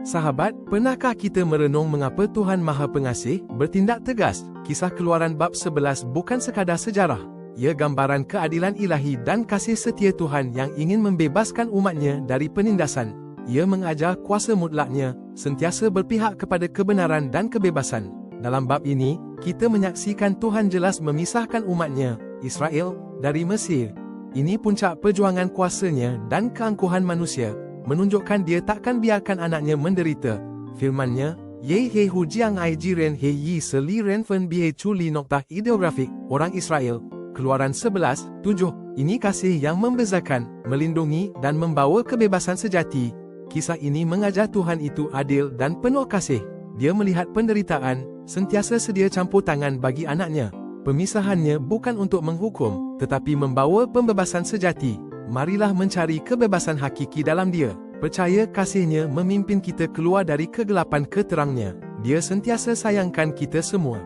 Sahabat, pernahkah kita merenung mengapa Tuhan Maha Pengasih bertindak tegas? Kisah Keluaran bab 11 bukan sekadar sejarah. Ia gambaran keadilan ilahi dan kasih setia Tuhan yang ingin membebaskan umatnya dari penindasan. Ia mengajar kuasa mutlaknya, sentiasa berpihak kepada kebenaran dan kebebasan. Dalam bab ini, kita menyaksikan Tuhan jelas memisahkan umatnya, Israel, dari Mesir. Ini puncak perjuangan kuasanya dan keangkuhan manusia, menunjukkan dia takkan biarkan anaknya menderita. Firman-Nya, Ye he hujiang ai jiren he yi seli ren fen bihe culi noktah ideografik, orang Israel. Keluaran 11:7. Ini kasih yang membezakan, melindungi dan membawa kebebasan sejati. Kisah ini mengajar Tuhan itu adil dan penuh kasih. Dia melihat penderitaan, sentiasa sedia campur tangan bagi anaknya. Pemisahannya bukan untuk menghukum, tetapi membawa pembebasan sejati. Marilah mencari kebebasan hakiki dalam Dia. Percaya kasih-Nya memimpin kita keluar dari kegelapan ke terang-Nya. Dia sentiasa sayangkan kita semua.